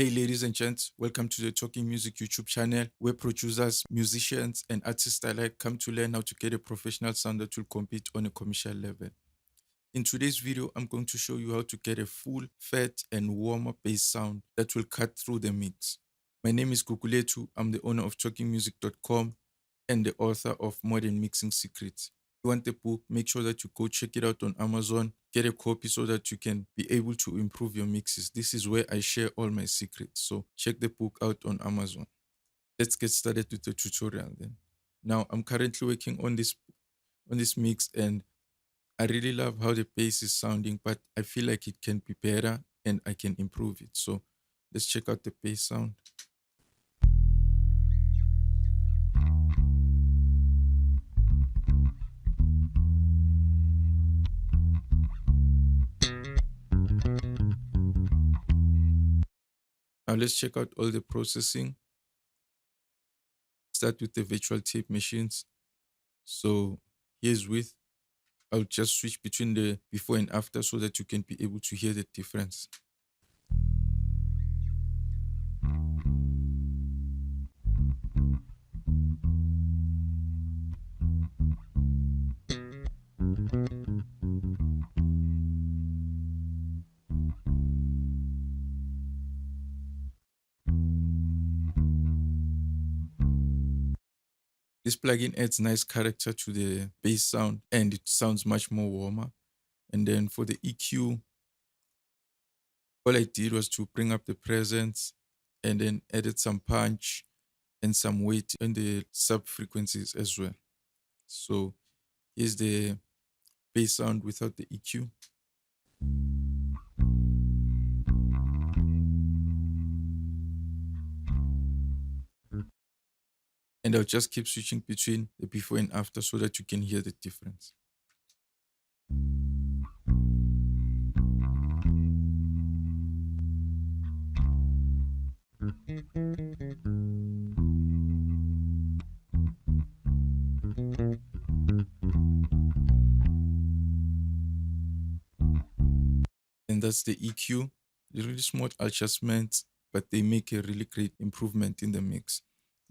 Hey, ladies and gents, welcome to the Talking Music YouTube channel, where producers, musicians, and artists alike come to learn how to get a professional sound that will compete on a commercial level. In today's video, I'm going to show you how to get a full, fat, and warmer bass sound that will cut through the mix. My name is Guguletu. I'm the owner of talkingmusic.com and the author of Modern Mixing Secrets. If you want the book, make sure that you go check it out on Amazon, get a copy so that you can be able to improve your mixes. This is where I share all my secrets. So check the book out on Amazon. Let's get started with the tutorial then. Now I'm currently working on this mix, and I really love how the bass is sounding, but I feel like it can be better and I can improve it. So let's check out the bass sound. Now let's check out all the processing. Start with the virtual tape machines. So here's with. I'll just switch between the before and after so that you can be able to hear the difference. This plugin adds nice character to the bass sound and it sounds much more warmer. And then for the EQ, all I did was to bring up the presence and then added some punch and some weight in the sub frequencies as well. So here's the bass sound without the EQ. And I'll just keep switching between the before and after so that you can hear the difference. And that's the EQ. The really small adjustments, but they make a really great improvement in the mix.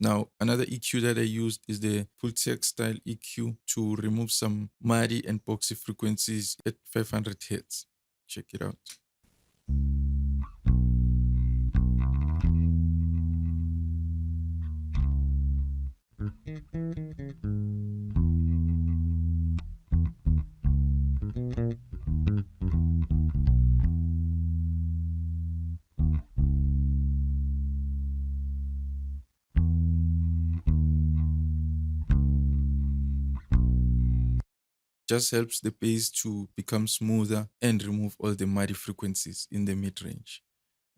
Now, another EQ that I used is the full text style EQ to remove some muddy and boxy frequencies at 500 Hz. Check it out. Just helps the bass to become smoother and remove all the muddy frequencies in the mid-range.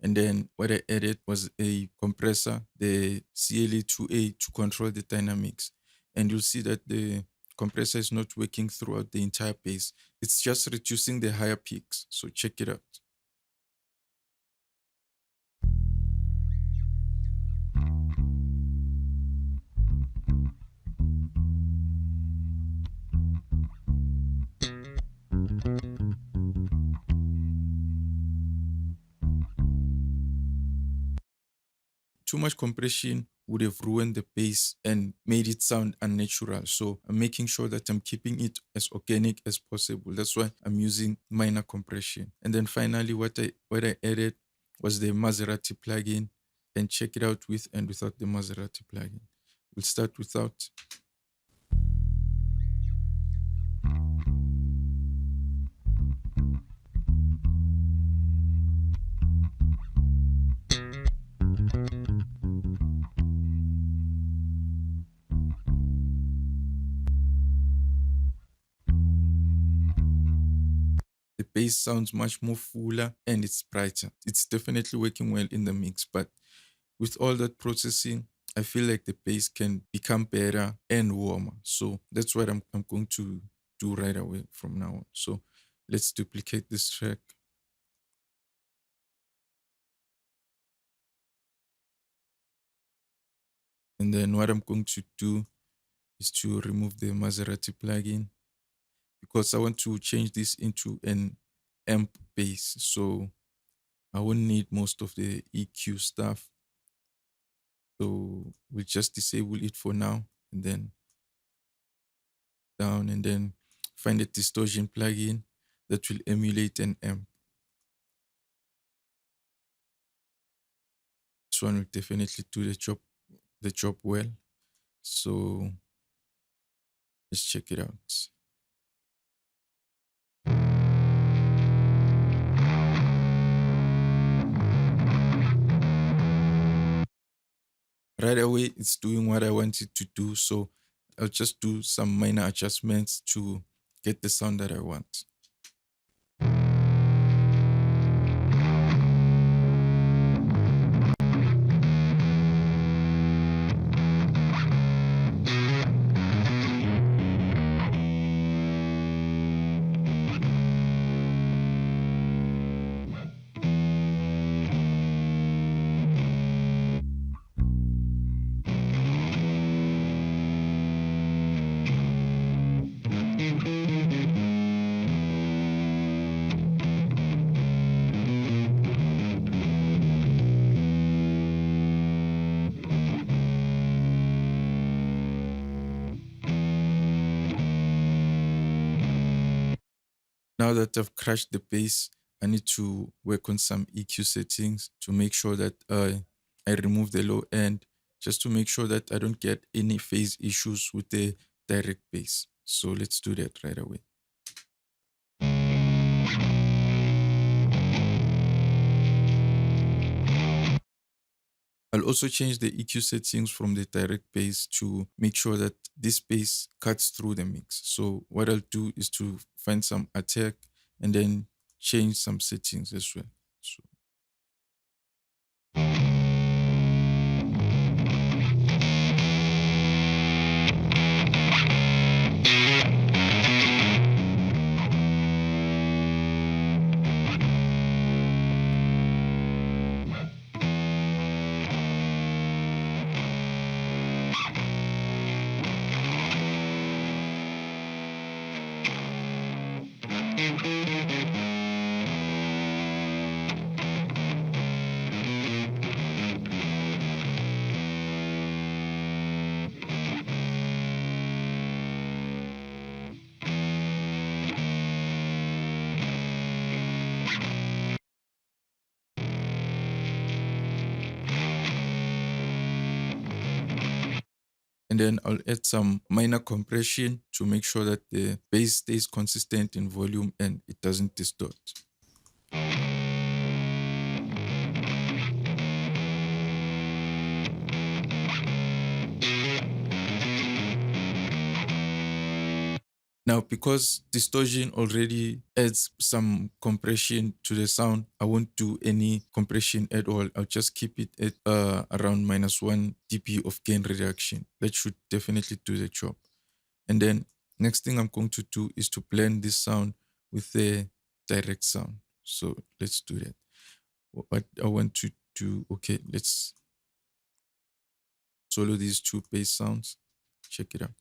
And then what I added was a compressor, the CLA2A, to control the dynamics. And you'll see that the compressor is not working throughout the entire bass. It's just reducing the higher peaks. So check it out. Too much compression would have ruined the bass and made it sound unnatural. So I'm making sure that I'm keeping it as organic as possible. That's why I'm using minor compression. And then finally, what I added was the Maserati plugin, and check it out with and without the Maserati plugin. We'll start without. The bass sounds much more fuller and it's brighter. It's definitely working well in the mix, but with all that processing, I feel like the bass can become better and warmer. So that's what I'm going to do right away from now on. So let's duplicate this track. And then what I'm going to do is to remove the Maserati plugin because I want to change this into an amp bass. So I won't need most of the EQ stuff. So we'll just disable it for now and then down and then find a distortion plugin that will emulate an amp. This one will definitely do the job well. So let's check it out. Right away, it's doing what I want it to do. So I'll just do some minor adjustments to get the sound that I want. Now that I've crashed the bass, I need to work on some EQ settings to make sure that I remove the low end, just to make sure that I don't get any phase issues with the direct bass. So let's do that right away. I'll also change the EQ settings from the direct bass to make sure that this bass cuts through the mix. So what I'll do is to find some attack and then change some settings as well. So and then I'll add some minor compression to make sure that the bass stays consistent in volume and it doesn't distort. Now, because distortion already adds some compression to the sound, I won't do any compression at all. I'll just keep it at around -1 dB of gain reduction. That should definitely do the job. And then next thing I'm going to do is to blend this sound with the direct sound. So let's do that. What I want to do, okay, let's solo these two bass sounds. Check it out.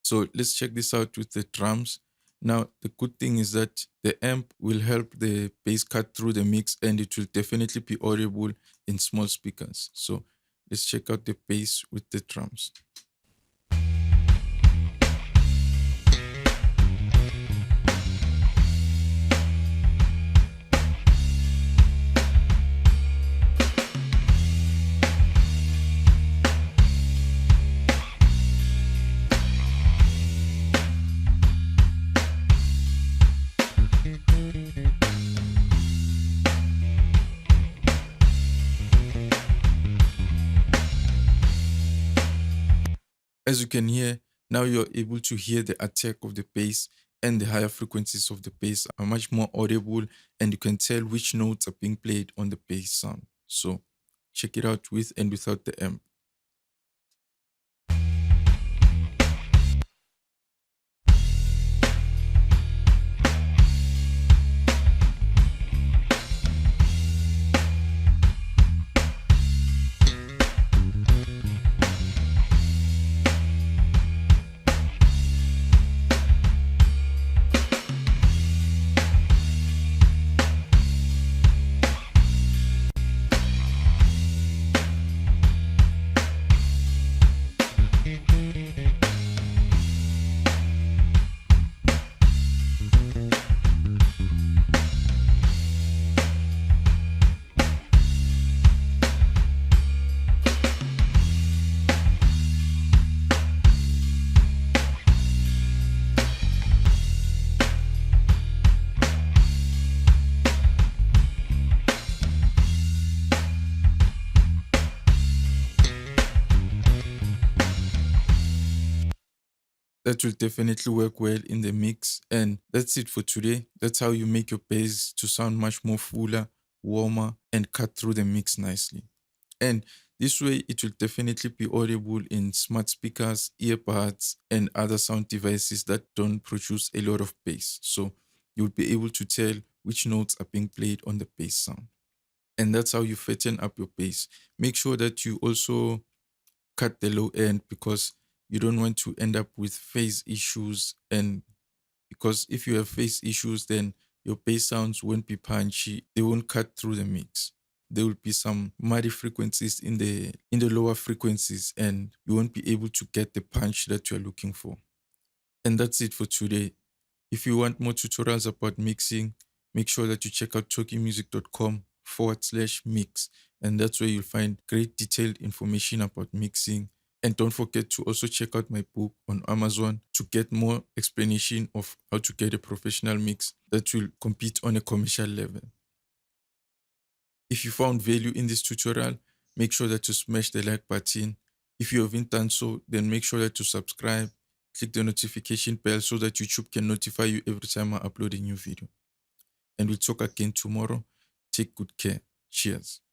So let's check this out with the drums. Now, the good thing is that the amp will help the bass cut through the mix and it will definitely be audible in small speakers. So let's check out the bass with the drums. As you can hear, now you're able to hear the attack of the bass, and the higher frequencies of the bass are much more audible, and you can tell which notes are being played on the bass sound. So check it out with and without the amp. That will definitely work well in the mix. And that's it for today. That's how you make your bass to sound much more fuller, warmer, and cut through the mix nicely. And this way, it will definitely be audible in smart speakers, earbuds, and other sound devices that don't produce a lot of bass. So you'll be able to tell which notes are being played on the bass sound. And that's how you fatten up your bass. Make sure that you also cut the low end, because you don't want to end up with phase issues. And because if you have phase issues, then your bass sounds won't be punchy, they won't cut through the mix. There will be some muddy frequencies in the lower frequencies, and you won't be able to get the punch that you're looking for. And that's it for today. If you want more tutorials about mixing, make sure that you check out talkingmusic.com/mix. And that's where you'll find great detailed information about mixing. And don't forget to also check out my book on Amazon to get more explanation of how to get a professional mix that will compete on a commercial level. If you found value in this tutorial, make sure that you smash the like button. If you haven't done so, then make sure that you subscribe, click the notification bell so that YouTube can notify you every time I upload a new video. And we'll talk again tomorrow. Take good care. Cheers.